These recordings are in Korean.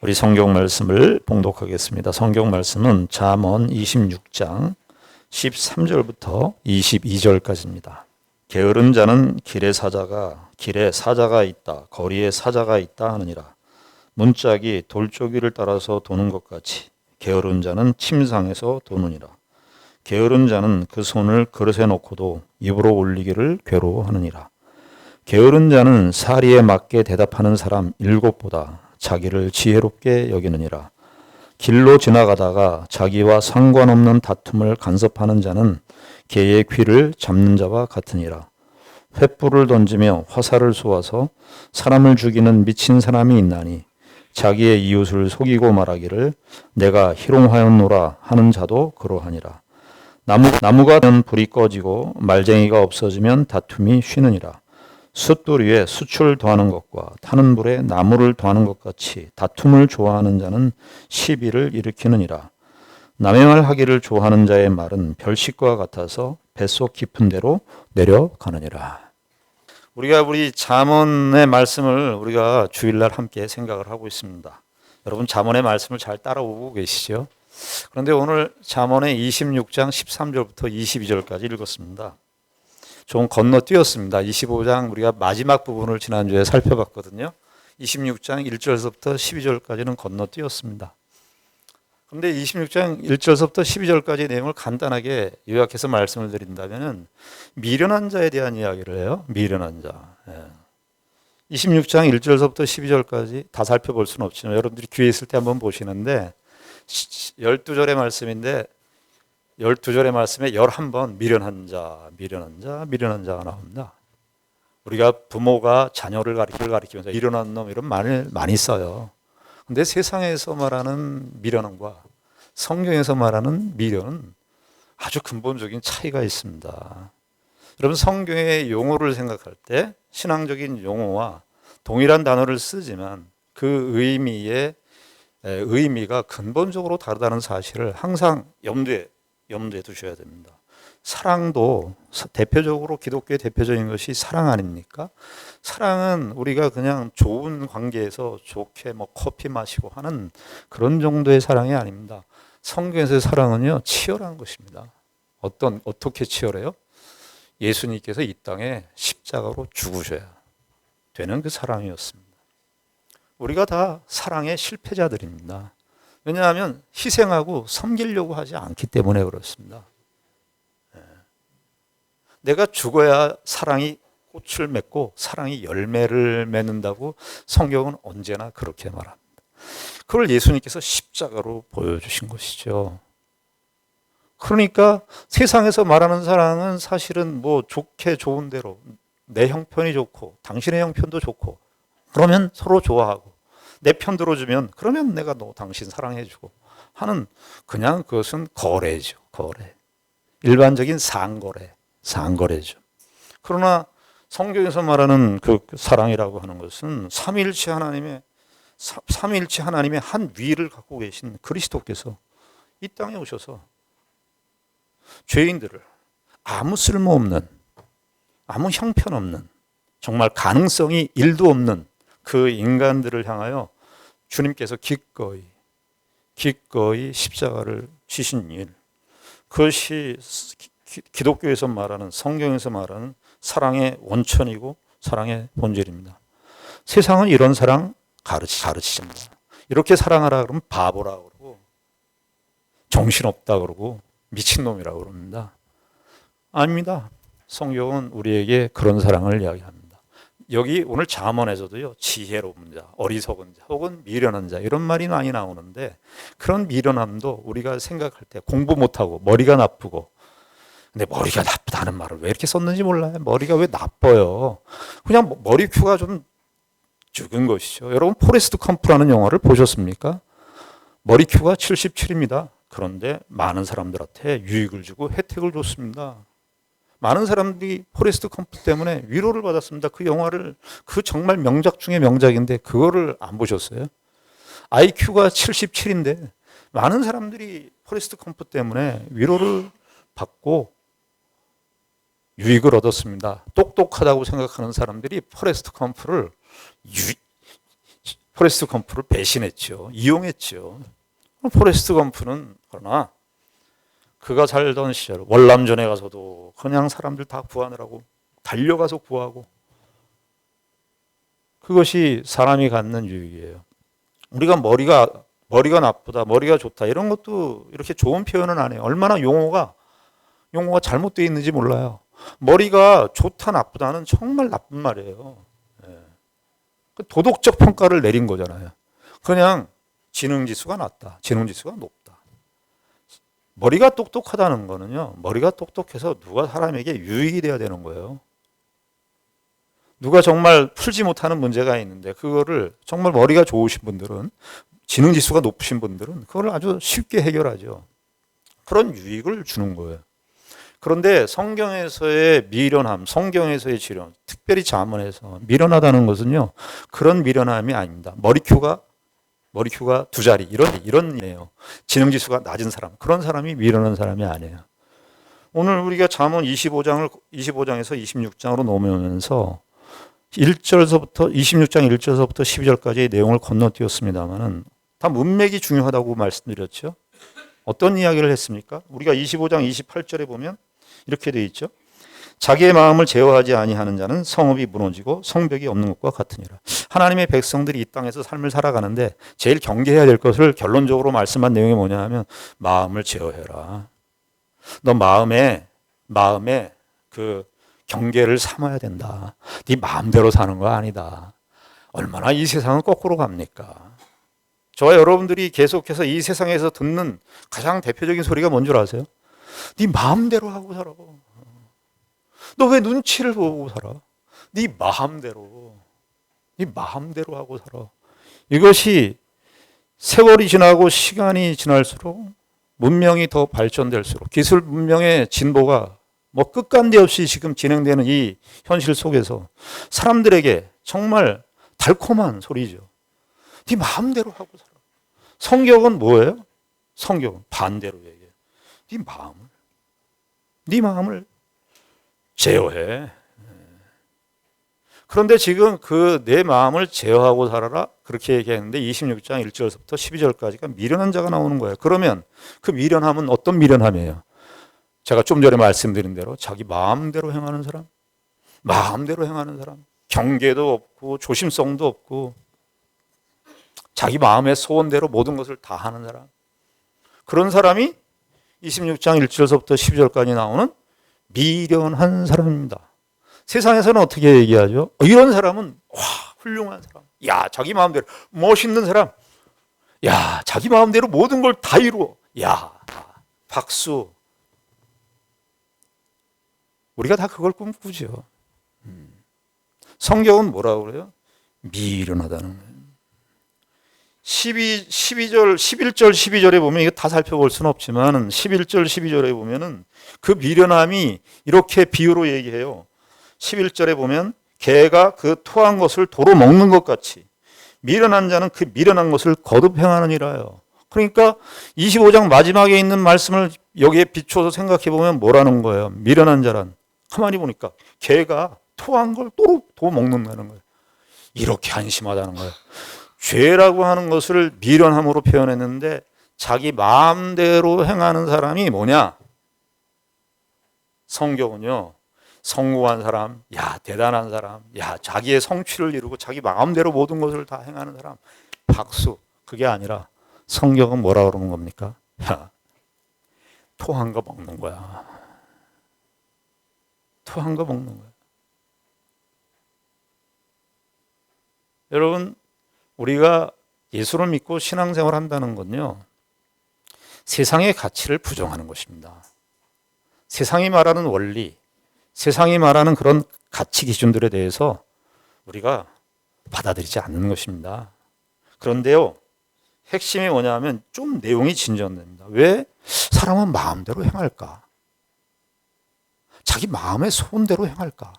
우리 성경 말씀을 봉독하겠습니다. 성경 말씀은 잠언 26장 13절부터 22절까지입니다. 게으른 자는 길에 사자가 있다, 거리에 사자가 있다 하느니라. 문짝이 돌조기를 따라서 도는 것 같이 게으른 자는 침상에서 도느니라. 게으른 자는 그 손을 그릇에 놓고도 입으로 올리기를 괴로워하느니라. 게으른 자는 사리에 맞게 대답하는 사람 7보다 자기를 지혜롭게 여기느니라. 길로 지나가다가 자기와 상관없는 다툼을 간섭하는 자는 개의 귀를 잡는 자와 같으니라. 횃불을 던지며 화살을 쏘아서 사람을 죽이는 미친 사람이 있나니 자기의 이웃을 속이고 말하기를 내가 희롱하였노라 하는 자도 그러하니라. 나무가 되면 불이 꺼지고 말쟁이가 없어지면 다툼이 쉬느니라. 숫돌 위에 숯을 더하는 것과 타는 불에 나무를 더하는 것 같이 다툼을 좋아하는 자는 시비를 일으키느니라. 남의 말 하기를 좋아하는 자의 말은 별식과 같아서 뱃속 깊은 데로 내려가느니라. 우리 잠언의 말씀을 우리가 주일날 함께 생각을 하고 있습니다. 여러분 잠언의 말씀을 잘 따라오고 계시죠? 그런데 오늘 잠언의 26장 13절부터 22절까지 읽었습니다. 좀 건너뛰었습니다. 25장 우리가 마지막 부분을 지난주에 살펴봤거든요. 26장 1절서부터 12절까지는 건너뛰었습니다. 그런데 26장 1절서부터 12절까지 내용을 간단하게 요약해서 말씀을 드린다면 미련한 자에 대한 이야기를 해요. 미련한 자. 26장 1절서부터 12절까지 다 살펴볼 수는 없지만 여러분들이 기회 있을 때 한번 보시는데 12절의 말씀인데 12절의 말씀에 11번 미련한 자가 나옵니다. 우리가 부모가 자녀를 가리키면서 미련한 놈 이런 말을 많이 써요. 근데 세상에서 말하는 미련함과 성경에서 말하는 미련은 아주 근본적인 차이가 있습니다. 여러분 성경의 용어를 생각할 때 신앙적인 용어와 동일한 단어를 쓰지만 그 의미가 근본적으로 다르다는 사실을 항상 염두에 두셔야 됩니다. 사랑도 대표적으로 기독교의 대표적인 것이 사랑 아닙니까? 사랑은 우리가 그냥 좋은 관계에서 좋게 커피 마시고 하는 그런 정도의 사랑이 아닙니다. 성경에서의 사랑은요 치열한 것입니다. 어떻게 치열해요? 예수님께서 이 땅에 십자가로 죽으셔야 되는 그 사랑이었습니다. 우리가 다 사랑의 실패자들입니다. 왜냐하면 희생하고 섬기려고 하지 않기 때문에 그렇습니다. 내가 죽어야 사랑이 꽃을 맺고 사랑이 열매를 맺는다고 성경은 언제나 그렇게 말합니다. 그걸 예수님께서 십자가로 보여주신 것이죠. 그러니까 세상에서 말하는 사랑은 사실은 좋게 좋은 대로 내 형편이 좋고 당신의 형편도 좋고 그러면 서로 좋아하고 내 편 들어주면 그러면 내가 너 당신 사랑해주고 하는 그냥 그것은 거래죠. 거래. 일반적인 상거래죠. 그러나 성경에서 말하는 그 사랑이라고 하는 것은 삼위일체 하나님의 한 위를 갖고 계신 그리스도께서 이 땅에 오셔서 죄인들을 아무 쓸모없는 아무 형편없는 정말 가능성이 1도 없는 그 인간들을 향하여 주님께서 기꺼이 십자가를 지신 일, 그것이 기독교에서 말하는 성경에서 말하는 사랑의 원천이고 사랑의 본질입니다. 세상은 이런 사랑 가르치십니다. 이렇게 사랑하라 그러면 바보라 그러고 정신없다 그러고 미친놈이라고 그럽니다. 아닙니다. 성경은 우리에게 그런 사랑을 이야기합니다. 여기 오늘 잠언에서도요 지혜로운 자, 어리석은 자 혹은 미련한 자 이런 말이 많이 나오는데 그런 미련함도 우리가 생각할 때 공부 못하고 머리가 나쁘고 근데 머리가 나쁘다는 말을 왜 이렇게 썼는지 몰라요. 머리가 왜 나빠요. 그냥 머리 큐가 좀 죽은 것이죠. 여러분 포레스트 컴프라는 영화를 보셨습니까? 머리 큐가 77입니다. 그런데 많은 사람들한테 유익을 주고 혜택을 줬습니다. 많은 사람들이 포레스트 컴프 때문에 위로를 받았습니다. 그 영화를 그 정말 명작 중에 명작인데 그거를 안 보셨어요? IQ가 77인데 많은 사람들이 포레스트 컴프 때문에 위로를 받고 유익을 얻었습니다. 똑똑하다고 생각하는 사람들이 포레스트 컴프를 포레스트 검프를 배신했죠. 이용했죠. 포레스트 검프는 그러나 그가 살던 시절 월남전에 가서도 그냥 사람들 다 구하느라고 달려가서 구하고, 그것이 사람이 갖는 유익이에요. 우리가 머리가 나쁘다, 머리가 좋다 이런 것도 이렇게 좋은 표현은 안 해요. 얼마나 용어가 잘못되어 있는지 몰라요. 머리가 좋다 나쁘다는 정말 나쁜 말이에요. 도덕적 평가를 내린 거잖아요. 그냥 지능지수가 낮다, 지능지수가 높다. 머리가 똑똑하다는 거는요, 머리가 똑똑해서 누가 사람에게 유익이 돼야 되는 거예요. 누가 정말 풀지 못하는 문제가 있는데 그거를 정말 머리가 좋으신 분들은, 지능지수가 높으신 분들은 그걸 아주 쉽게 해결하죠. 그런 유익을 주는 거예요. 그런데 성경에서의 미련함, 성경에서의 지령, 특별히 잠언에서 미련하다는 것은요, 그런 미련함이 아닙니다. 머리큐가 두 자리 이런 이에요. 지능지수가 낮은 사람, 그런 사람이 미련한 사람이 아니에요. 오늘 우리가 잠언 25에서 26장으로 넘어오면서 26장 1절서부터 12절까지의 내용을 건너뛰었습니다만은 다 문맥이 중요하다고 말씀드렸죠. 어떤 이야기를 했습니까? 우리가 25장 28절에 보면 이렇게 되어 있죠. 자기의 마음을 제어하지 아니하는 자는 성읍이 무너지고 성벽이 없는 것과 같으니라. 하나님의 백성들이 이 땅에서 삶을 살아가는데 제일 경계해야 될 것을 결론적으로 말씀한 내용이 뭐냐 하면 마음을 제어해라. 너 마음에 그 경계를 삼아야 된다. 네 마음대로 사는 거 아니다. 얼마나 이 세상은 거꾸로 갑니까? 저와 여러분들이 계속해서 이 세상에서 듣는 가장 대표적인 소리가 뭔 줄 아세요? 네 마음대로 하고 살아. 너 왜 눈치를 보고 살아? 네 마음대로 하고 살아. 이것이 세월이 지나고 시간이 지날수록, 문명이 더 발전될수록, 기술 문명의 진보가 끝간데 없이 지금 진행되는 이 현실 속에서 사람들에게 정말 달콤한 소리죠. 네 마음대로 하고 살아. 성경은 뭐예요? 성경은 반대로 얘기해요. 네 마음을 제어해. 그런데 지금 그 내 마음을 제어하고 살아라 그렇게 얘기했는데 26장 1절부터 12절까지가 미련한 자가 나오는 거예요. 그러면 그 미련함은 어떤 미련함이에요? 제가 좀 전에 말씀드린 대로 자기 마음대로 행하는 사람, 경계도 없고 조심성도 없고 자기 마음의 소원대로 모든 것을 다 하는 사람, 그런 사람이 26장 1절서부터 12절까지 나오는 미련한 사람입니다. 세상에서는 어떻게 얘기하죠? 이런 사람은 훌륭한 사람, 자기 마음대로 멋있는 사람, 자기 마음대로 모든 걸 다 이루어, 박수. 우리가 다 그걸 꿈꾸죠. 성경은 뭐라고 그래요? 미련하다는 거예요. 11절, 12절에 보면 이거 다 살펴볼 수는 없지만 11절, 12절에 보면은 그 미련함이 이렇게 비유로 얘기해요. 11절에 보면 개가 그 토한 것을 도로 먹는 것 같이 미련한 자는 그 미련한 것을 거듭 행하느니라요. 그러니까 25장 마지막에 있는 말씀을 여기에 비춰서 생각해 보면 뭐라는 거예요? 미련한 자란, 가만히 보니까 개가 토한 걸 또 먹는다는 거예요. 이렇게 한심하다는 거예요. 죄라고 하는 것을 미련함으로 표현했는데 자기 마음대로 행하는 사람이 뭐냐? 성경은요, 성공한 사람, 대단한 사람, 자기의 성취를 이루고 자기 마음대로 모든 것을 다 행하는 사람, 박수. 그게 아니라 성경은 뭐라 그러는 겁니까? 토한 거 먹는 거야. 토한 거 먹는 거야. 여러분, 우리가 예수를 믿고 신앙생활을 한다는 건요, 세상의 가치를 부정하는 것입니다. 세상이 말하는 원리, 세상이 말하는 그런 가치 기준들에 대해서 우리가 받아들이지 않는 것입니다. 그런데요, 핵심이 뭐냐면 좀 내용이 진전됩니다. 왜 사람은 마음대로 행할까? 자기 마음의 소원대로 행할까?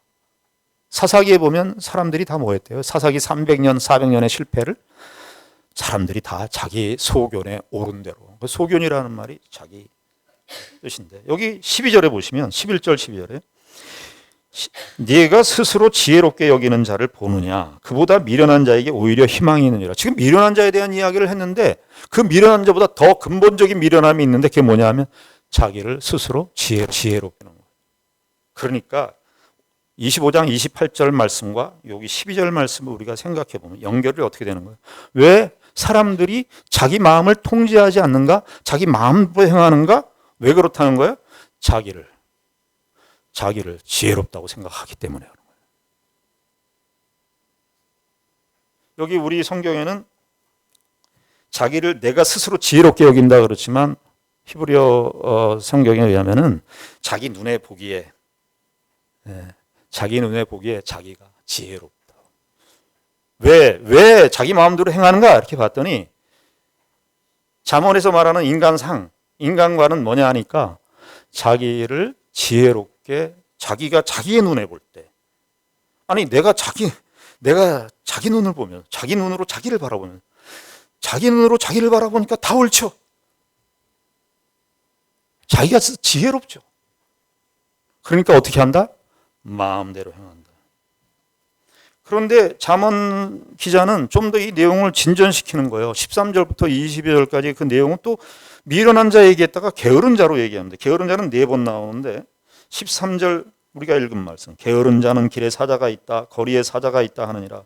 사사기에 보면 사람들이 다 뭐 했대요? 사사기 300년, 400년의 실패를 사람들이 다 자기 소견에 옳은 대로. 소견이라는 말이 자기 뜻인데, 여기 12절에 보시면 11절 12절에 네가 스스로 지혜롭게 여기는 자를 보느냐 그보다 미련한 자에게 오히려 희망이 있느니라. 지금 미련한 자에 대한 이야기를 했는데 그 미련한 자보다 더 근본적인 미련함이 있는데 그게 뭐냐 하면 자기를 스스로 지혜롭게 하는 거예요. 그러니까 25장 28절 말씀과 여기 12절 말씀을 우리가 생각해 보면 연결이 어떻게 되는 거예요? 왜 사람들이 자기 마음을 통제하지 않는가? 자기 마음대로 행하는가? 왜 그렇다는 거예요? 자기를 지혜롭다고 생각하기 때문에 그런 거예요. 여기 우리 성경에는 자기를 내가 스스로 지혜롭게 여긴다 그렇지만 히브리어 성경에 의하면은 자기 눈에 보기에 자기가 지혜롭다. 왜 자기 마음대로 행하는가? 이렇게 봤더니 잠언에서 말하는 인간과는 뭐냐 하니까 자기를 지혜롭게 자기가 자기의 눈에 볼 때 아니 내가 자기 눈을 보면 자기 눈으로 자기를 바라보면 자기 눈으로 자기를 바라보니까 다 옳죠. 자기가 지혜롭죠. 그러니까 어떻게 한다? 마음대로 행한다. 그런데 잠언 기자는 좀 더 이 내용을 진전시키는 거예요. 13절부터 22절까지 그 내용은 또 미련한 자 얘기했다가 게으른 자로 얘기합니다. 게으른 자는 4번 나오는데 13절 우리가 읽은 말씀 게으른 자는 길에 사자가 있다 거리에 사자가 있다 하느니라.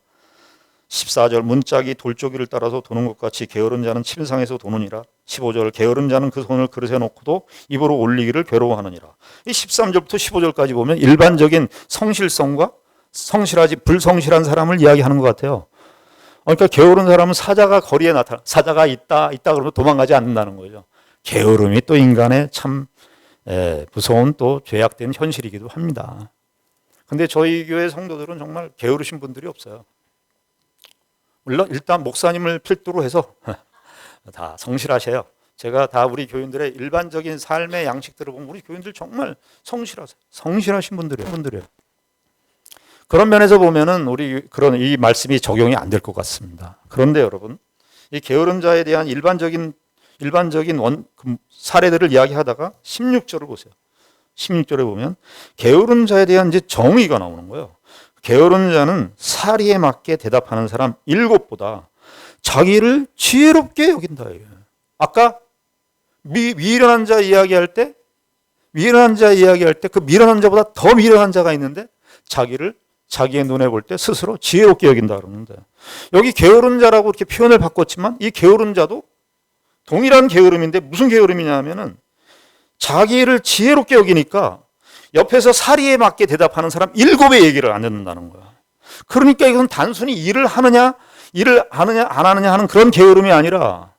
14절 문짝이 돌조기를 따라서 도는 것 같이 게으른 자는 침상에서 도느니라. 15절 게으른 자는 그 손을 그릇에 놓고도 입으로 올리기를 괴로워하느니라. 이 13절부터 15절까지 보면 일반적인 성실성과 성실하지 불성실한 사람을 이야기하는 것 같아요. 그러니까 게으른 사람은 사자가 거리에 나타나 사자가 있다 그러면 도망가지 않는다는 거죠. 게으름이 또 인간의 참 무서운 또 죄악된 현실이기도 합니다. 근데 저희 교회 성도들은 정말 게으르신 분들이 없어요. 물론 일단 목사님을 필두로 해서 다 성실하세요. 제가 다 우리 교인들의 일반적인 삶의 양식들을 보면 우리 교인들 정말 성실하세요. 성실하신 분들이에요. 그런 면에서 보면은 그런 이 말씀이 적용이 안 될 것 같습니다. 그런데 여러분, 이 게으른 자에 대한 일반적인 사례들을 이야기하다가 16절을 보세요. 16절에 보면 게으른 자에 대한 이제 정의가 나오는 거예요. 게으른 자는 사리에 맞게 대답하는 사람 7보다 자기를 지혜롭게 여긴다. 아까 미련한 자 이야기할 때 그 미련한 자보다 더 미련한 자가 있는데 자기의 눈에 볼 때 스스로 지혜롭게 여긴다 그러는데 여기 게으른 자라고 이렇게 표현을 바꿨지만 이 게으른 자도 동일한 게으름인데 무슨 게으름이냐 하면은 자기를 지혜롭게 여기니까 옆에서 사리에 맞게 대답하는 사람 7의 얘기를 안 듣는다는 거야. 그러니까 이건 단순히 일을 안 하느냐 하는 그런 게으름이 아니라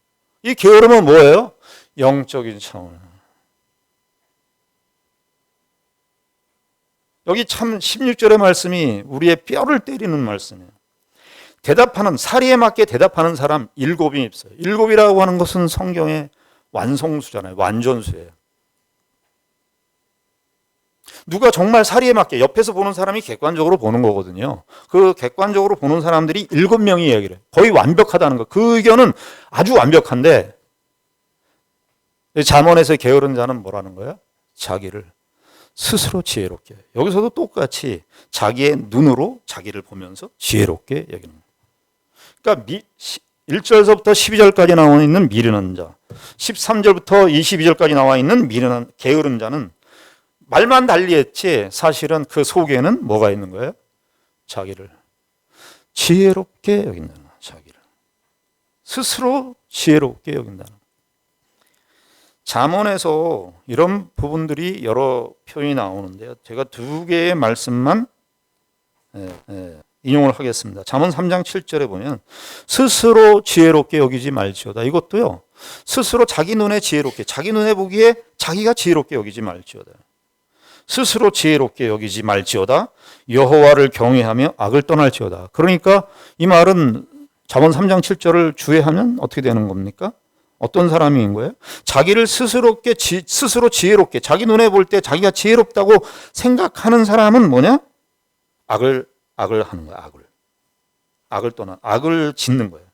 이 게으름은 뭐예요? 영적인 차원. 여기 참 16절의 말씀이 우리의 뼈를 때리는 말씀이에요. 사리에 맞게 대답하는 사람 7이 있어요. 7이라고 하는 것은 성경의 완성수잖아요. 완전수예요. 누가 정말 사리에 맞게 옆에서 보는 사람이 객관적으로 보는 거거든요. 그 객관적으로 보는 사람들이 7명이 얘기를 해요. 거의 완벽하다는 거. 그 의견은 아주 완벽한데 잠언에서 게으른 자는 뭐라는 거야? 자기를 스스로 지혜롭게. 여기서도 똑같이 자기의 눈으로 자기를 보면서 지혜롭게 여기는 거예요. 그러니까 1절서부터 12절까지 나와 있는 미련한 자, 13절부터 22절까지 나와 있는 게으른 자는 말만 달리했지 사실은 그 속에는 뭐가 있는 거예요? 자기를 지혜롭게 여긴다는 거예요. 자기를 스스로 지혜롭게 여긴다는 거예요. 잠언에서 이런 부분들이 여러 표현이 나오는데요. 제가 2개의 말씀만 인용을 하겠습니다. 잠언 3장 7절에 보면 스스로 지혜롭게 여기지 말지어다. 이것도요. 스스로 자기 눈에 지혜롭게 자기 눈에 보기에 자기가 지혜롭게 여기지 말지어다. 스스로 지혜롭게 여기지 말지어다. 여호와를 경외하며 악을 떠날지어다. 그러니까 이 말은 잠언 3장 7절을 주의하면 어떻게 되는 겁니까? 어떤 사람인 거예요? 자기를 스스로 지혜롭게 자기 눈에 볼 때 자기가 지혜롭다고 생각하는 사람은 뭐냐? 악을 하는 거야. 악을 짓는 거예요.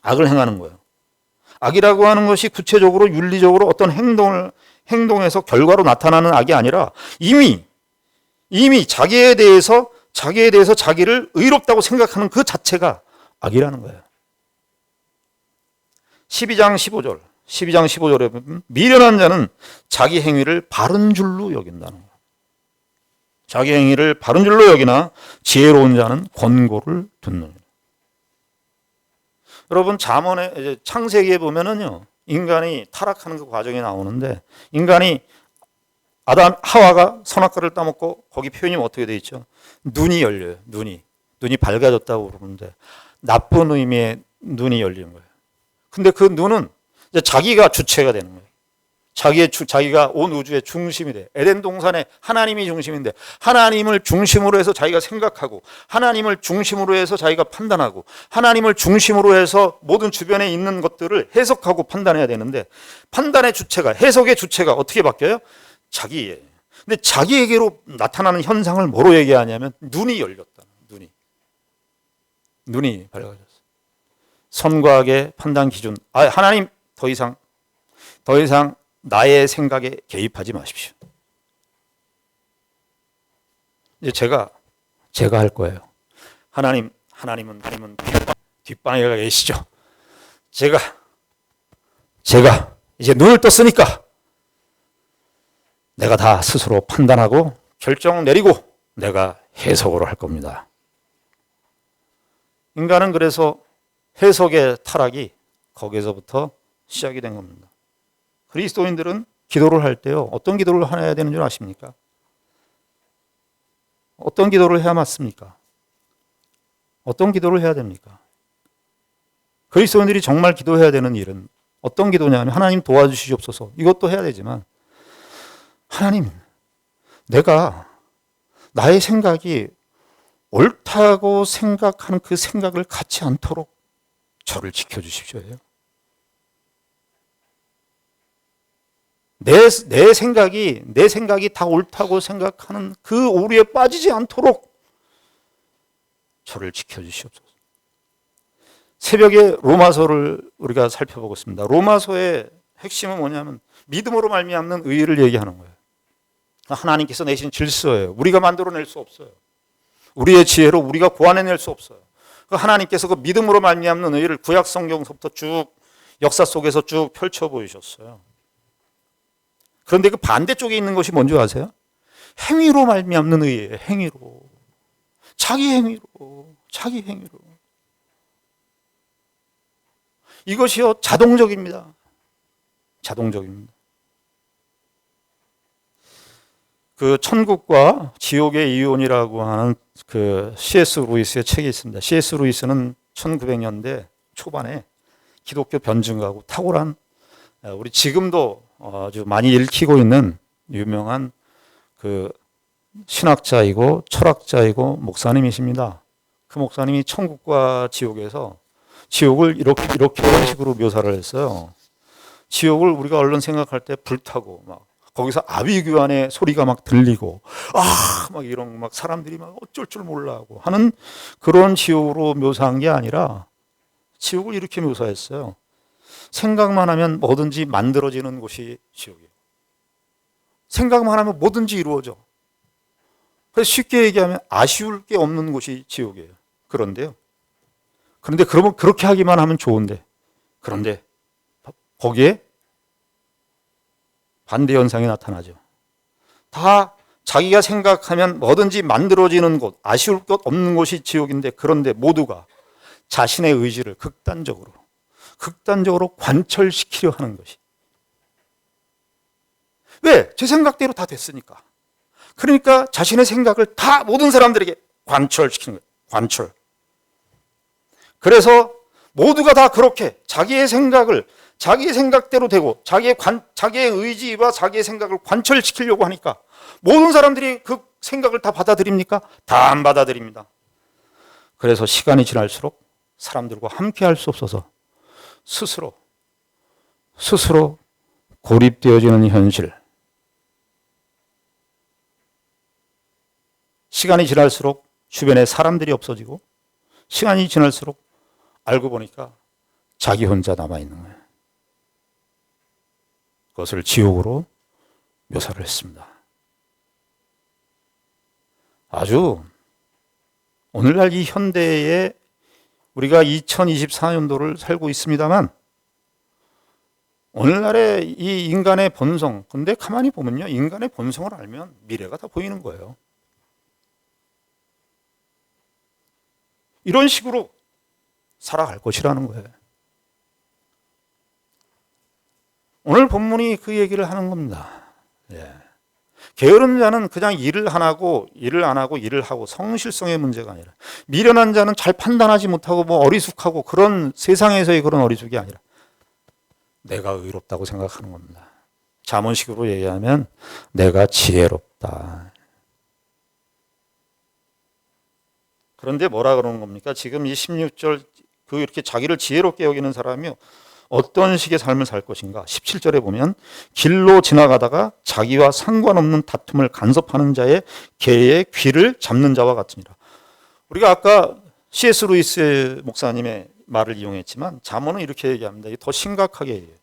악을 행하는 거예요. 악이라고 하는 것이 구체적으로 윤리적으로 어떤 행동에서 결과로 나타나는 악이 아니라 이미 이미 자기에 대해서 자기를 의롭다고 생각하는 그 자체가 악이라는 거예요. 12장 15절에 보면 미련한 자는 자기 행위를 바른 줄로 여긴다는 거예요. 자기 행위를 바른 줄로 여기나 지혜로운 자는 권고를 듣느니라. 여러분 잠언의 창세기에 보면은요, 인간이 타락하는 그 과정이 나오는데, 인간이 아담 하와가 선악과를 따먹고 거기 표현이 어떻게 돼 있죠? 눈이 열려요. 눈이 밝아졌다고 그러는데 나쁜 의미의 눈이 열리는 거예요. 근데 그 눈은 이제 자기가 주체가 되는 거예요. 자기가 온 우주의 중심이 돼. 에덴 동산에 하나님이 중심인데 하나님을 중심으로 해서 자기가 생각하고, 하나님을 중심으로 해서 자기가 판단하고, 하나님을 중심으로 해서 모든 주변에 있는 것들을 해석하고 판단해야 되는데, 판단의 주체가, 해석의 주체가 어떻게 바뀌어요? 자기예요. 근데 자기에게로 나타나는 현상을 뭐로 얘기하냐면 눈이 열렸다. 눈이 밝아졌어. 선과 악의 판단 기준. 하나님 더 이상 나의 생각에 개입하지 마십시오. 이제 제가 할 거예요. 하나님은 뒷방에 가 계시죠. 제가 이제 눈을 떴으니까 내가 다 스스로 판단하고 결정 내리고 내가 해석으로 할 겁니다. 인간은 그래서 해석의 타락이 거기서부터 시작이 된 겁니다. 그리스도인들은 기도를 할 때요, 어떤 기도를 해야 되는 줄 아십니까? 어떤 기도를 해야 맞습니까? 어떤 기도를 해야 됩니까? 그리스도인들이 정말 기도해야 되는 일은 어떤 기도냐면, 하나님 도와주시옵소서, 이것도 해야 되지만, 하나님, 내가 나의 생각이 옳다고 생각하는 그 생각을 갖지 않도록 저를 지켜주십시오. 내 생각이 다 옳다고 생각하는 그 오류에 빠지지 않도록 저를 지켜주시옵소서. 새벽에 로마서를 우리가 살펴보겠습니다. 로마서의 핵심은 뭐냐면 믿음으로 말미암는 의의를 얘기하는 거예요. 하나님께서 내신 질서예요. 우리가 만들어낼 수 없어요. 우리의 지혜로 우리가 고안해낼 수 없어요. 하나님께서 그 믿음으로 말미암는 의의를 구약 성경서부터 쭉 역사 속에서 쭉 펼쳐 보이셨어요. 그런데 그 반대쪽에 있는 것이 뭔지 아세요? 행위로 말미암는 의의예요. 행위로. 자기 행위로. 이것이요, 자동적입니다. 그 천국과 지옥의 이혼이라고 하는 그 C.S. 루이스의 책이 있습니다. C.S. 루이스는 1900년대 초반에 기독교 변증가고 탁월한, 우리 지금도 아주 많이 읽히고 있는 유명한 그 신학자이고 철학자이고 목사님이십니다. 그 목사님이 천국과 지옥에서 지옥을 이런 식으로 묘사를 했어요. 지옥을 우리가 얼른 생각할 때 불타고 막 거기서 아비규환의 소리가 막 들리고 막 이런 막 사람들이 막 어쩔 줄 몰라하고 하는 그런 지옥으로 묘사한 게 아니라 지옥을 이렇게 묘사했어요. 생각만 하면 뭐든지 만들어지는 곳이 지옥이에요. 생각만 하면 뭐든지 이루어져. 그래서 쉽게 얘기하면 아쉬울 게 없는 곳이 지옥이에요. 그런데 그러면 그렇게 하기만 하면 좋은데, 그런데 거기에 반대 현상이 나타나죠. 다 자기가 생각하면 뭐든지 만들어지는 곳, 아쉬울 것 없는 곳이 지옥인데, 그런데 모두가 자신의 의지를 극단적으로 관철시키려 하는 것이. 왜? 제 생각대로 다 됐으니까. 그러니까 자신의 생각을 다 모든 사람들에게 관철시키는 거예요. 관철. 그래서 모두가 다 그렇게 자기의 생각을 자기의 생각대로 되고 자기의 의지와 자기의 생각을 관철시키려고 하니까 모든 사람들이 그 생각을 다 받아들입니까? 다 안 받아들입니다. 그래서 시간이 지날수록 사람들과 함께 할 수 없어서 스스로 고립되어지는 현실. 시간이 지날수록 주변에 사람들이 없어지고, 시간이 지날수록 알고 보니까 자기 혼자 남아있는 거예요. 그것을 지옥으로 묘사를 했습니다. 아주 오늘날 이 현대에 우리가 2024년도를 살고 있습니다만 오늘날의 이 인간의 본성, 근데 가만히 보면요, 인간의 본성을 알면 미래가 다 보이는 거예요. 이런 식으로 살아갈 것이라는 거예요. 오늘 본문이 그 얘기를 하는 겁니다. 예. 게으른 자는 그냥 일을 안 하고 일을 하고 성실성의 문제가 아니라, 미련한 자는 잘 판단하지 못하고 뭐 어리숙하고 그런 세상에서의 그런 어리숙이 아니라 내가 의롭다고 생각하는 겁니다. 잠언식으로 얘기하면 내가 지혜롭다. 그런데 뭐라 그러는 겁니까? 지금 이 16절 그 이렇게 자기를 지혜롭게 여기는 사람이 어떤 식의 삶을 살 것인가? 17절에 보면 길로 지나가다가 자기와 상관없는 다툼을 간섭하는 자의 개의 귀를 잡는 자와 같으니라. 우리가 아까 C.S. 루이스 목사님의 말을 이용했지만 잠언은 이렇게 얘기합니다. 더 심각하게 얘기해요.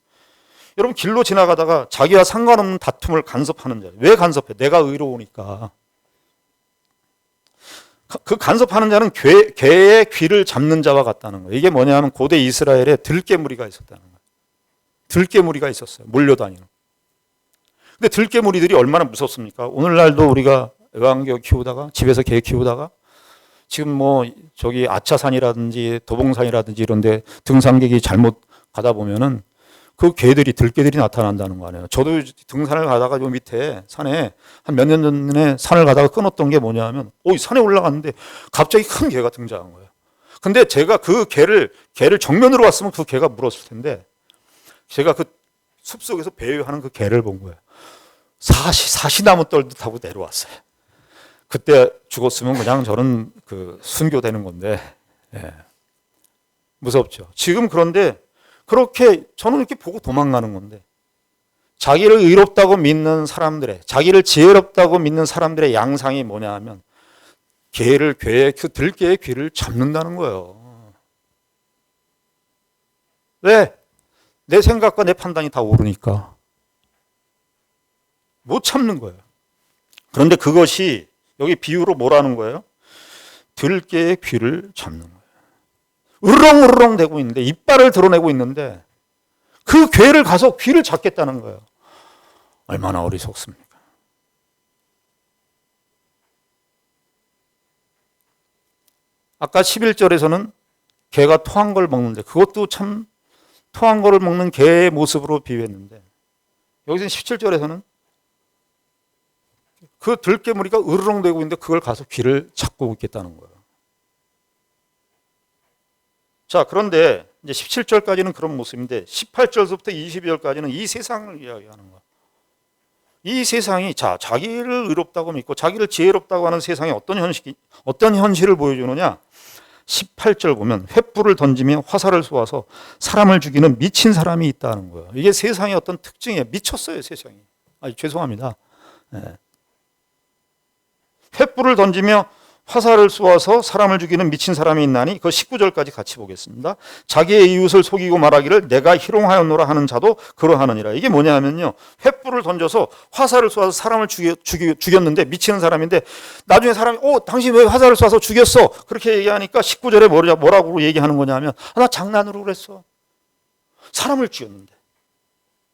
여러분, 길로 지나가다가 자기와 상관없는 다툼을 간섭하는 자. 왜 간섭해? 내가 의로우니까. 그 간섭하는 자는 개의 귀를 잡는 자와 같다는 거예요. 이게 뭐냐면 고대 이스라엘에 들깨무리가 있었다는 거예요. 들깨무리가 있었어요. 몰려다니는. 근데 들깨무리들이 얼마나 무섭습니까? 오늘날도 우리가 애완견 키우다가 집에서 개 키우다가 지금 뭐 저기 아차산이라든지 도봉산이라든지 이런 데 등산객이 잘못 가다 보면은 그 들깨들이 나타난다는 거 아니에요. 저도 등산을 가다가 요 밑에 산에 한 몇 년 전에 산을 가다가 끊었던 게 뭐냐면, 산에 올라갔는데 갑자기 큰 개가 등장한 거예요. 근데 제가 그 개를 정면으로 왔으면 그 개가 물었을 텐데, 제가 그 숲속에서 배회하는 그 개를 본 거예요. 사시나무 떨듯 하고 내려왔어요. 그때 죽었으면 그냥 저는 그 순교되는 건데, 예. 무섭죠. 지금 그런데 그렇게 저는 이렇게 보고 도망가는 건데, 자기를 의롭다고 믿는 사람들의, 자기를 지혜롭다고 믿는 사람들의 양상이 뭐냐 하면 들깨의 귀를 잡는다는 거예요. 왜? 내 생각과 내 판단이 다 옳으니까 못 참는 거예요. 그런데 그것이 여기 비유로 뭐라는 거예요? 들깨의 귀를 잡는 거예요. 으르렁으르렁 대고 있는데, 이빨을 드러내고 있는데 그 괴를 가서 귀를 잡겠다는 거예요. 얼마나 어리석습니까? 아까 11절에서는 개가 토한 걸 먹는데, 그것도 참 토한 거를 먹는 개의 모습으로 비유했는데, 여기서는 17절에서는 그 들깨무리가 으르렁대고 있는데 그걸 가서 귀를 잡고 있겠다는 거예요. 자, 그런데 이제 17절까지는 그런 모습인데 18절부터 22절까지는 이 세상을 이야기하는 거예요. 이 세상이 자기를 의롭다고 믿고 자기를 지혜롭다고 하는 세상에 어떤 현실을 보여주느냐? 18절 보면 횃불을 던지며 화살을 쏘아서 사람을 죽이는 미친 사람이 있다는 거예요. 이게 세상의 어떤 특징이에요. 미쳤어요, 세상이. 죄송합니다. 네. 횃불을 던지며 화살을 쏘아서 사람을 죽이는 미친 사람이 있나니, 그 19절까지 같이 보겠습니다. 자기의 이웃을 속이고 말하기를 내가 희롱하였노라 하는 자도 그러하느니라. 이게 뭐냐면요, 횃불을 던져서 화살을 쏘아서 사람을 죽였는데, 미치는 사람인데 나중에 사람이 당신 왜 화살을 쏘아서 죽였어? 그렇게 얘기하니까 19절에 뭐라고 얘기하는 거냐면, 나 장난으로 그랬어. 사람을 죽였는데.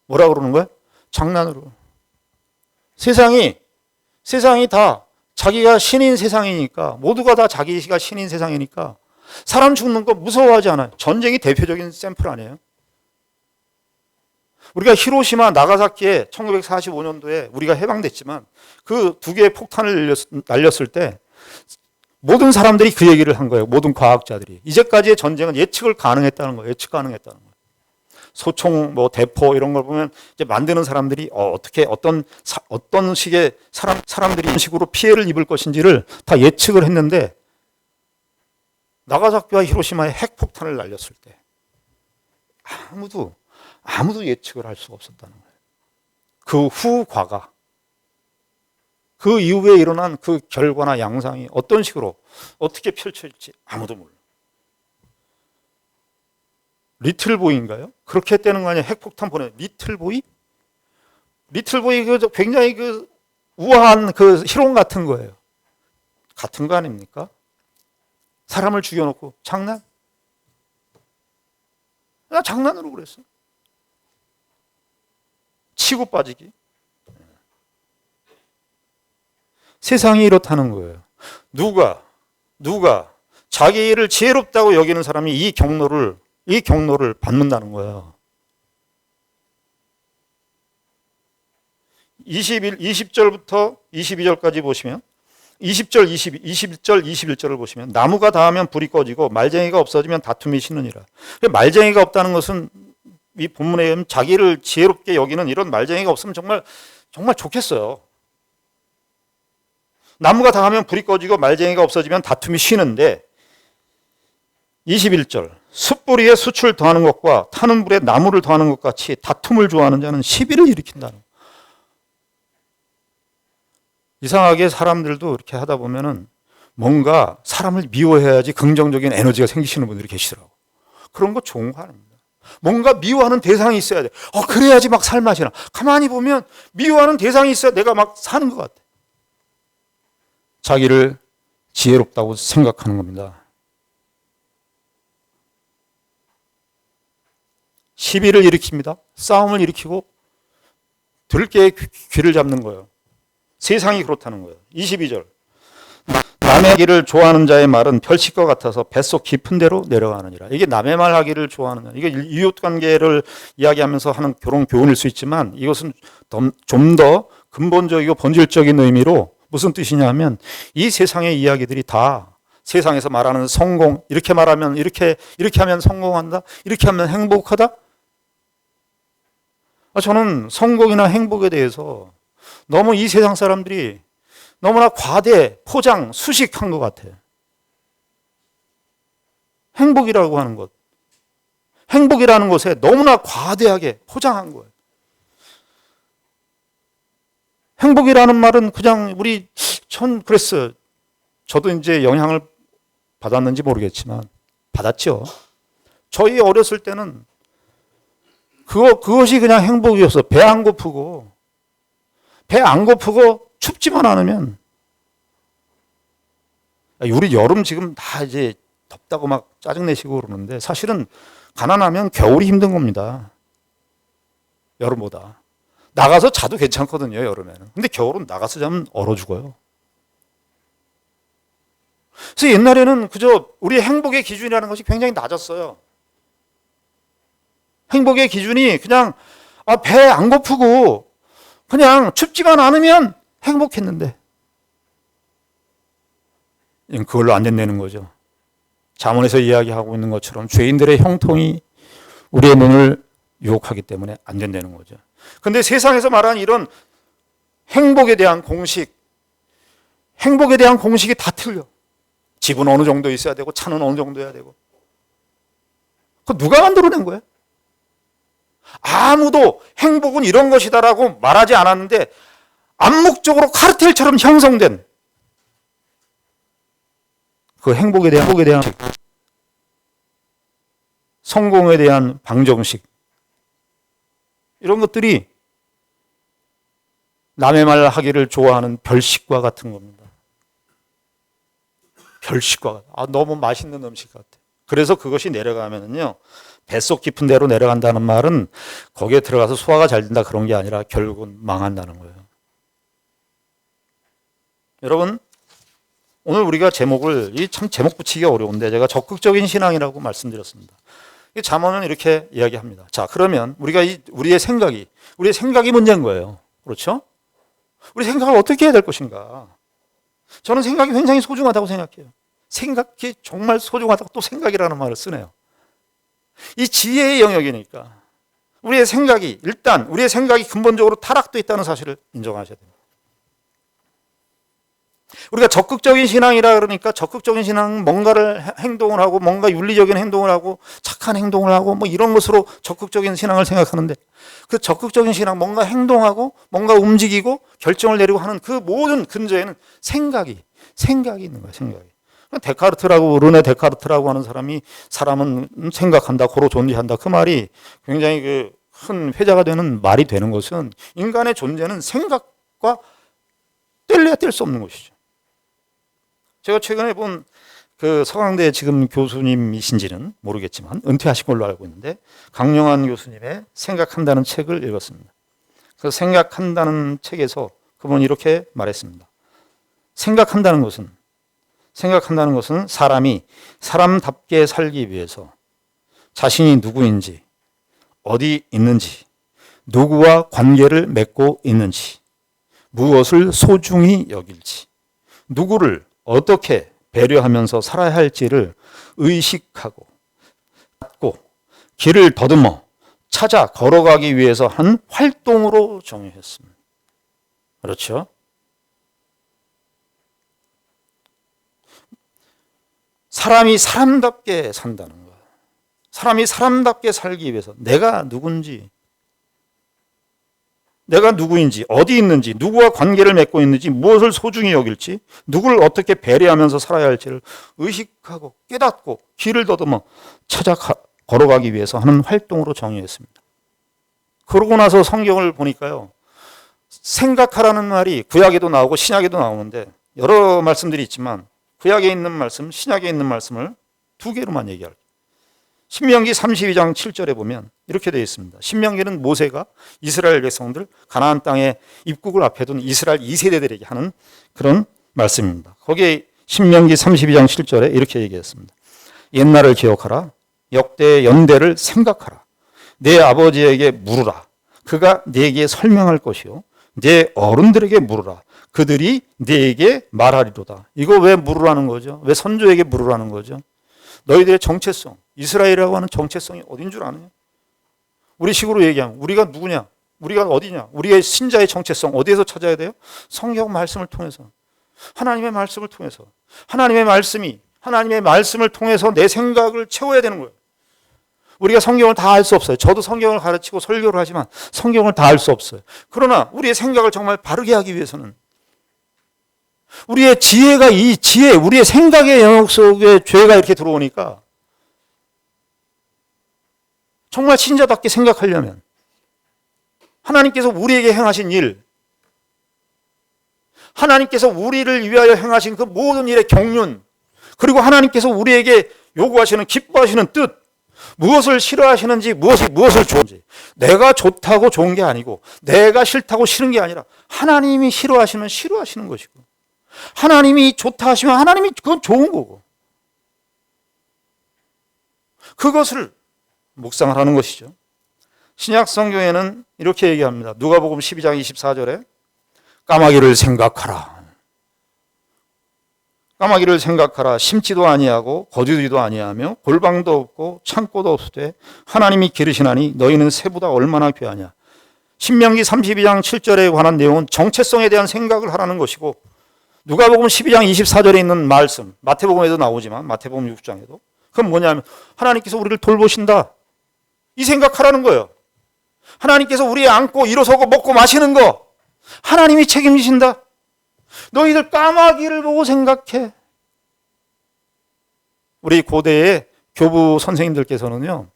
뭐라고 그러는 거야? 장난으로. 세상이 다 자기가 신인 세상이니까, 모두가 다 자기가 신인 세상이니까 사람 죽는 거 무서워하지 않아요. 전쟁이 대표적인 샘플 아니에요? 우리가 히로시마, 나가사키에 1945년도에 우리가 해방됐지만 그 두 개의 폭탄을 날렸을 때 모든 사람들이 그 얘기를 한 거예요. 모든 과학자들이. 이제까지의 전쟁은 예측 가능했다는 거예요. 소총, 대포 이런 걸 보면 이제 만드는 사람들이 어떻게 어떤 식의 사람들이 이런 식으로 피해를 입을 것인지를 다 예측을 했는데, 나가사키와 히로시마에 핵폭탄을 날렸을 때 아무도 예측을 할 수가 없었다는 거예요. 그 후과가, 그 이후에 일어난 그 결과나 양상이 어떤 식으로 어떻게 펼쳐질지 아무도 몰라요. 리틀보이인가요? 그렇게 했다는 거 아니에요? 핵폭탄 보내. 리틀보이 굉장히 우아한 희롱 같은 거예요. 같은 거 아닙니까? 사람을 죽여놓고 장난? 나 장난으로 그랬어. 치고 빠지기. 세상이 이렇다는 거예요. 누가 자기 일을 지혜롭다고 여기는 사람이 이 경로를 받는다는 거예요. 20절부터 22절까지 보시면 20절, 21절을 보시면 나무가 닿으면 불이 꺼지고 말쟁이가 없어지면 다툼이 시느니라. 말쟁이가 없다는 것은 이 본문에 의하면 자기를 지혜롭게 여기는 이런 말쟁이가 없으면 정말 좋겠어요. 나무가 닿으면 불이 꺼지고 말쟁이가 없어지면 다툼이 쉬는데 21절 숯불 위에 숯을 더하는 것과 타는 불에 나무를 더하는 것 같이 다툼을 좋아하는 자는 시비를 일으킨다는 거예요. 이상하게 사람들도 이렇게 하다 보면은 뭔가 사람을 미워해야지 긍정적인 에너지가 생기시는 분들이 계시더라고요. 그런 거 좋은 거 아닙니다. 뭔가 미워하는 대상이 있어야 돼. 그래야지 막 살맛이 나. 가만히 보면 미워하는 대상이 있어야 내가 막 사는 것 같아. 자기를 지혜롭다고 생각하는 겁니다. 시비를 일으킵니다. 싸움을 일으키고 들깨의 귀를 잡는 거예요. 세상이 그렇다는 거예요. 22절 남의 하기를 좋아하는 자의 말은 별식과 같아서 뱃속 깊은 데로 내려가느니라. 이게 남의 말 하기를 좋아하는 자. 이게 이웃관계를 이야기하면서 하는 그런 교훈일 수 있지만 이것은 좀 더 근본적이고 본질적인 의미로 무슨 뜻이냐 하면 이 세상의 이야기들이 다 세상에서 말하는 성공, 이렇게 말하면 이렇게 하면 성공한다, 이렇게 하면 행복하다. 저는 성공이나 행복에 대해서 너무 이 세상 사람들이 너무나 과대, 포장, 수식한 것 같아요. 행복이라고 하는 것, 행복이라는 것에 너무나 과대하게 포장한 거예요. 행복이라는 말은 그냥 그랬어요. 저도 이제 영향을 받았는지 모르겠지만 받았죠. 저희 어렸을 때는 그것이 그냥 행복이었어. 배 안 고프고 춥지만 않으면. 우리 여름 지금 다 이제 덥다고 막 짜증내시고 그러는데 사실은 가난하면 겨울이 힘든 겁니다. 여름보다. 나가서 자도 괜찮거든요, 여름에는. 근데 겨울은 나가서 자면 얼어 죽어요. 그래서 옛날에는 그저 우리 행복의 기준이라는 것이 굉장히 낮았어요. 행복의 기준이 그냥 배 안 고프고 그냥 춥지만 않으면 행복했는데 그걸로 안 된다는 거죠. 잠언에서 이야기하고 있는 것처럼 죄인들의 형통이 우리의 눈을 유혹하기 때문에 안 된다는 거죠. 그런데 세상에서 말하는 이런 행복에 대한 공식이 다 틀려. 집은 어느 정도 있어야 되고 차는 어느 정도 해야 되고. 그거 누가 만들어낸 거예요? 아무도 행복은 이런 것이다라고 말하지 않았는데 암묵적으로 카르텔처럼 형성된 그 행복에 대한 성공에 대한 방정식, 이런 것들이 남의 말 하기를 좋아하는 별식과 같은 겁니다. 별식과 너무 맛있는 음식 같아. 그래서 그것이 내려가면은요, 뱃속 깊은 데로 내려간다는 말은 거기에 들어가서 소화가 잘 된다 그런 게 아니라 결국은 망한다는 거예요. 여러분, 오늘 우리가 제목을, 참 제목 붙이기가 어려운데 제가 적극적인 신앙이라고 말씀드렸습니다. 이 잠언은 이렇게 이야기합니다. 자, 그러면 우리의 생각이 문제인 거예요. 그렇죠? 우리 생각을 어떻게 해야 될 것인가? 저는 생각이 굉장히 소중하다고 생각해요. 생각이 정말 소중하다고 또 생각이라는 말을 쓰네요. 이 지혜의 영역이니까 우리의 생각이 근본적으로 타락돼 있다는 사실을 인정하셔야 됩니다. 우리가 적극적인 신앙이라 그러니까 적극적인 신앙은 뭔가를 행동을 하고 뭔가 윤리적인 행동을 하고 착한 행동을 하고 뭐 이런 것으로 적극적인 신앙을 생각하는데, 그 적극적인 신앙, 뭔가 행동하고 뭔가 움직이고 결정을 내리고 하는 그 모든 근저에는 생각이 있는 거예요. 생각이. 르네 데카르트라고 하는 사람은 생각한다, 고로 존재한다. 그 말이 굉장히 큰 회자가 되는 말이 되는 것은 인간의 존재는 생각과 뗄래야 뗄 수 없는 것이죠. 제가 최근에 본 그 서강대 지금 교수님이신지는 모르겠지만 은퇴하신 걸로 알고 있는데 강영환 교수님의 생각한다는 책을 읽었습니다. 그 생각한다는 책에서 그분이 이렇게 말했습니다. 생각한다는 것은 사람이 사람답게 살기 위해서 자신이 누구인지, 어디 있는지, 누구와 관계를 맺고 있는지, 무엇을 소중히 여길지, 누구를 어떻게 배려하면서 살아야 할지를 의식하고 찾고 길을 더듬어 찾아 걸어가기 위해서 한 활동으로 정의했습니다. 그렇죠? 사람이 사람답게 산다는 거예요. 사람이 사람답게 살기 위해서 내가 누군지, 내가 누구인지, 어디 있는지, 누구와 관계를 맺고 있는지, 무엇을 소중히 여길지, 누구를 어떻게 배려하면서 살아야 할지를 의식하고 깨닫고 길을 더듬어 찾아 걸어가기 위해서 하는 활동으로 정의했습니다. 그러고 나서 성경을 보니까요, 생각하라는 말이 구약에도 나오고 신약에도 나오는데 여러 말씀들이 있지만 구약에 있는 말씀, 신약에 있는 말씀을 두 개로만 얘기할게요. 신명기 32장 7절에 보면 이렇게 되어 있습니다. 신명기는 모세가 이스라엘 백성들 가나안 땅에 입국을 앞에 둔 이스라엘 2세대들에게 하는 그런 말씀입니다. 거기에 신명기 32장 7절에 이렇게 얘기했습니다. 옛날을 기억하라. 역대의 연대를 생각하라. 내 아버지에게 물으라. 그가 네게 설명할 것이요. 내 어른들에게 물으라. 그들이 네게 말하리로다. 이거 왜 물으라는 거죠? 왜 선조에게 물으라는 거죠? 너희들의 정체성, 이스라엘이라고 하는 정체성이 어딘 줄 아느냐? 우리 식으로 얘기하면 우리가 누구냐? 우리가 어디냐? 우리의 신자의 정체성 어디에서 찾아야 돼요? 성경 말씀을 통해서, 하나님의 말씀을 통해서, 하나님의 말씀을 통해서 내 생각을 채워야 되는 거예요. 우리가 성경을 다 알 수 없어요. 저도 성경을 가르치고 설교를 하지만 성경을 다 알 수 없어요. 그러나 우리의 생각을 정말 바르게 하기 위해서는 우리의 지혜가 우리의 생각의 영역 속에 죄가 이렇게 들어오니까 정말 신자답게 생각하려면 하나님께서 우리에게 행하신 일, 하나님께서 우리를 위하여 행하신 그 모든 일의 경륜, 그리고 하나님께서 우리에게 요구하시는 기뻐하시는 뜻, 무엇을 싫어하시는지, 무엇을 좋은지, 내가 좋다고 좋은 게 아니고 내가 싫다고 싫은 게 아니라 하나님이 싫어하시는 것이고, 하나님이 좋다 하시면 하나님이 그건 좋은 거고, 그것을 묵상을 하는 것이죠. 신약 성경에는 이렇게 얘기합니다. 누가복음 12장 24절에 까마귀를 생각하라. 까마귀를 생각하라. 심지도 아니하고 거두지도 아니하며 골방도 없고 창고도 없으되 하나님이 기르시나니 너희는 새보다 얼마나 귀하냐. 신명기 32장 7절에 관한 내용은 정체성에 대한 생각을 하라는 것이고, 누가복음 12장 24절에 있는 말씀, 마태복음에도 나오지만 마태복음 6장에도, 그건 뭐냐면 하나님께서 우리를 돌보신다, 이 생각하라는 거예요. 하나님께서 우리 안고 일어서고 먹고 마시는 거 하나님이 책임지신다. 너희들 까마귀를 보고 생각해. 우리 고대의 교부 선생님들께서는요,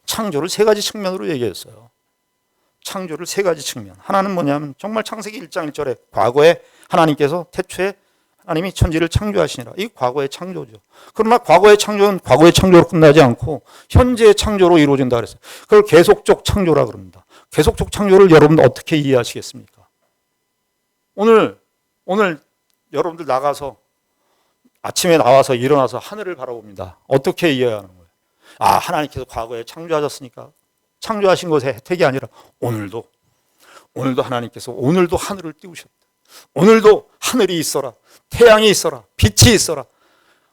창조를 세 가지 측면으로 얘기했어요. 창조를 세 가지 측면. 하나는 뭐냐면 정말 창세기 1장 1절에 과거에 하나님께서 태초에 하나님이 천지를 창조하시니라. 이 과거의 창조죠. 그러나 과거의 창조는 과거의 창조로 끝나지 않고 현재의 창조로 이루어진다 그랬어요. 그걸 계속적 창조라 그럽니다. 계속적 창조를 여러분 어떻게 이해하시겠습니까? 오늘 여러분들 나가서 아침에 나와서 일어나서 하늘을 바라봅니다. 어떻게 이해하는 거예요? 아, 하나님께서 과거에 창조하셨으니까 창조하신 것의 혜택이 아니라 오늘도 하나님께서 오늘도 하늘을 띄우셨다. 오늘도 하늘이 있어라. 태양이 있어라. 빛이 있어라.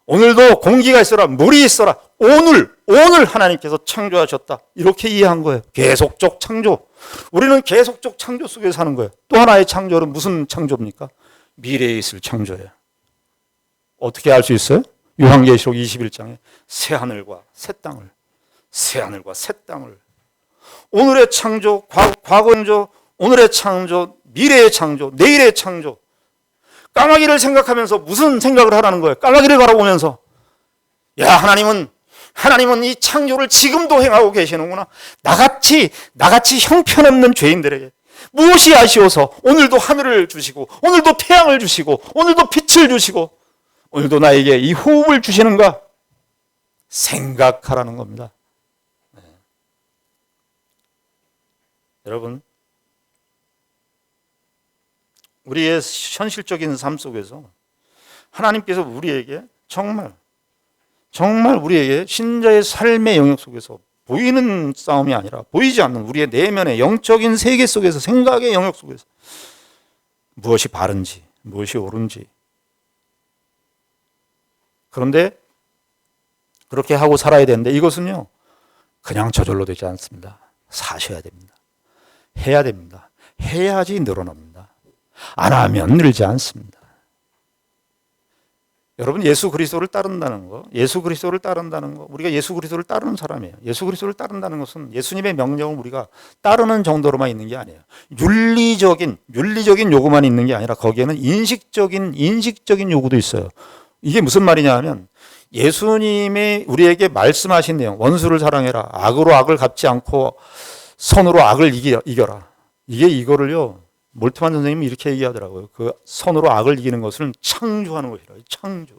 오늘도 공기가 있어라. 물이 있어라. 오늘 하나님께서 창조하셨다. 이렇게 이해한 거예요. 계속적 창조. 우리는 계속적 창조 속에 사는 거예요. 또 하나의 창조는 무슨 창조입니까? 미래에 있을 창조예요. 어떻게 알 수 있어요? 요한계시록 21장에 새 하늘과 새 땅을 오늘의 창조, 과거 창조, 오늘의 창조, 미래의 창조, 내일의 창조. 까마귀를 생각하면서 무슨 생각을 하라는 거예요? 까마귀를 바라보면서, 야, 하나님은 이 창조를 지금도 행하고 계시는구나. 나같이 형편없는 죄인들에게 무엇이 아쉬워서 오늘도 하늘을 주시고, 오늘도 태양을 주시고, 오늘도 빛을 주시고, 오늘도 나에게 이 호흡을 주시는가 생각하라는 겁니다. 네. 여러분, 우리의 현실적인 삶 속에서 하나님께서 우리에게 정말 우리에게 신자의 삶의 영역 속에서 보이는 싸움이 아니라 보이지 않는 우리의 내면의 영적인 세계 속에서, 생각의 영역 속에서 무엇이 바른지 무엇이 옳은지, 그런데 그렇게 하고 살아야 되는데 이것은요 그냥 저절로 되지 않습니다. 사셔야 됩니다. 해야 됩니다. 해야지 늘어납니다. 안 하면 늘지 않습니다. 여러분, 예수 그리스도를 따른다는 거, 우리가 예수 그리스도를 따르는 사람이에요. 예수 그리스도를 따른다는 것은 예수님의 명령을 우리가 따르는 정도로만 있는 게 아니에요. 윤리적인 요구만 있는 게 아니라 거기에는 인식적인 요구도 있어요. 이게 무슨 말이냐 하면, 예수님이 우리에게 말씀하신 내용, 원수를 사랑해라, 악으로 악을 갚지 않고 선으로 악을 이겨라. 이거를요 몰트만 선생님이 이렇게 얘기하더라고요. 그 선으로 악을 이기는 것을 창조하는 것이라고. 창조.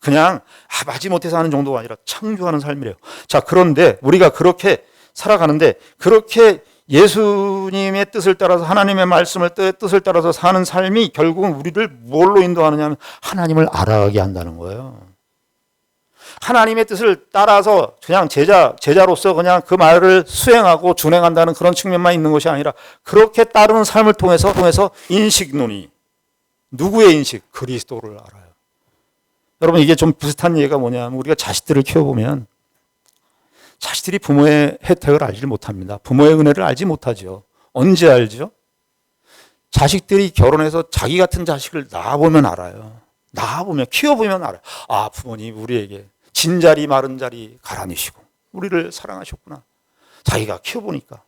그냥 마지 못해서 하는 정도가 아니라 창조하는 삶이래요. 자, 그런데 우리가 그렇게 살아가는데, 그렇게 예수님의 뜻을 따라서, 하나님의 말씀을 뜻을 따라서 사는 삶이 결국은 우리를 뭘로 인도하느냐 하면 하나님을 알아가게 한다는 거예요. 하나님의 뜻을 따라서 그냥 제자로서 그냥 그 말을 수행하고 준행한다는 그런 측면만 있는 것이 아니라, 그렇게 따르는 삶을 통해서 인식론이, 누구의 인식? 그리스도를 알아요. 여러분, 이게 좀 비슷한 얘기가 뭐냐면, 우리가 자식들을 키워보면 자식들이 부모의 혜택을 알지 못합니다. 부모의 은혜를 알지 못하죠. 언제 알죠? 자식들이 결혼해서 자기 같은 자식을 낳아보면 알아요. 키워보면 알아요. 아, 부모님 우리에게 진자리 마른자리 갈아내시고 우리를 사랑하셨구나. 자기가 키워보니까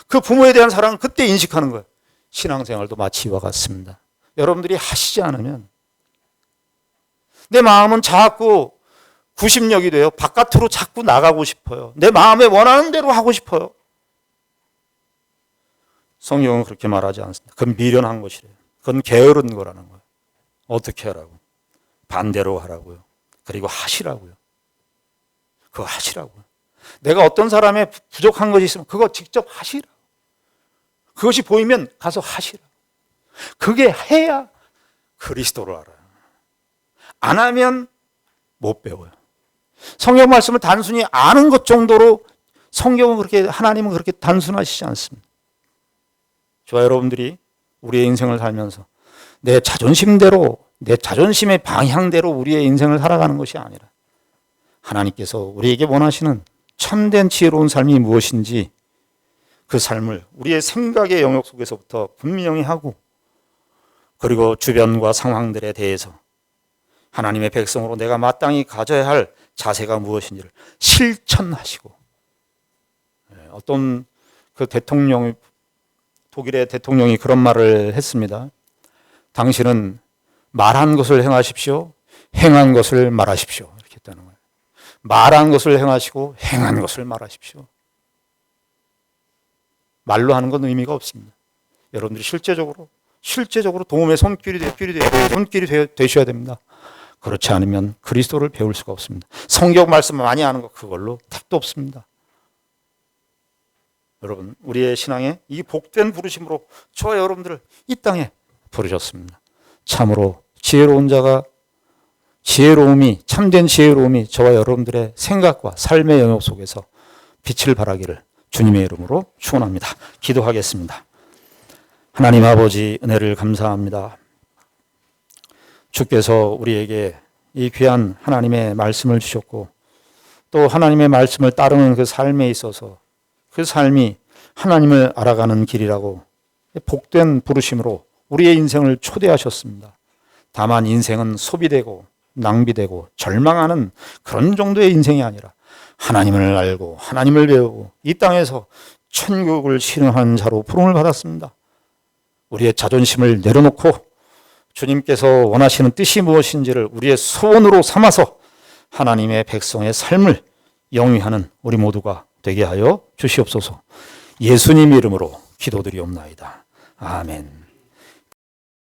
그 부모에 대한 사랑을 그때 인식하는 거예요. 신앙생활도 마치 이와 같습니다. 여러분들이 하시지 않으면 내 마음은 자꾸 구심력이 돼요. 바깥으로 자꾸 나가고 싶어요. 내 마음에 원하는 대로 하고 싶어요. 성경은 그렇게 말하지 않습니다. 그건 미련한 것이래요. 그건 게으른 거라는 거예요. 어떻게 하라고? 반대로 하라고요. 그리고 하시라고요. 그거 하시라고요. 내가 어떤 사람의 부족한 것이 있으면 그거 직접 하시라. 그것이 보이면 가서 하시라. 그게 해야 그리스도를 알아요. 안 하면 못 배워요. 성경 말씀을 단순히 아는 것 정도로 하나님은 그렇게 단순하시지 않습니다. 저와 여러분들이 우리의 인생을 살면서 내 자존심의 방향대로 우리의 인생을 살아가는 것이 아니라, 하나님께서 우리에게 원하시는 참된 지혜로운 삶이 무엇인지 그 삶을 우리의 생각의 영역 속에서부터 분명히 하고, 그리고 주변과 상황들에 대해서 하나님의 백성으로 내가 마땅히 가져야 할 자세가 무엇인지를 실천하시고, 어떤 독일의 대통령이 그런 말을 했습니다. 당신은 말한 것을 행하십시오. 행한 것을 말하십시오. 이렇게 했다는 거예요. 말한 것을 행하시고 행한 것을 말하십시오. 말로 하는 건 의미가 없습니다. 여러분들이 실제적으로 도움의 손길이 되셔야 됩니다. 그렇지 않으면 그리스도를 배울 수가 없습니다. 성경 말씀 많이 아는 것, 그걸로 택도 없습니다. 여러분, 우리의 신앙에 이 복된 부르심으로 저와 여러분들을 이 땅에 부르셨습니다. 참으로 참된 지혜로움이 저와 여러분들의 생각과 삶의 영역 속에서 빛을 발하기를 주님의 이름으로 축원합니다. 기도하겠습니다. 하나님 아버지, 은혜를 감사합니다. 주께서 우리에게 이 귀한 하나님의 말씀을 주셨고, 또 하나님의 말씀을 따르는 그 삶에 있어서 그 삶이 하나님을 알아가는 길이라고 복된 부르심으로 우리의 인생을 초대하셨습니다. 다만 인생은 소비되고 낭비되고 절망하는 그런 정도의 인생이 아니라, 하나님을 알고 하나님을 배우고 이 땅에서 천국을 실현하는 자로 부름을 받았습니다. 우리의 자존심을 내려놓고 주님께서 원하시는 뜻이 무엇인지를 우리의 소원으로 삼아서 하나님의 백성의 삶을 영위하는 우리 모두가 되게 하여 주시옵소서. 예수님 이름으로 기도드리옵나이다. 아멘.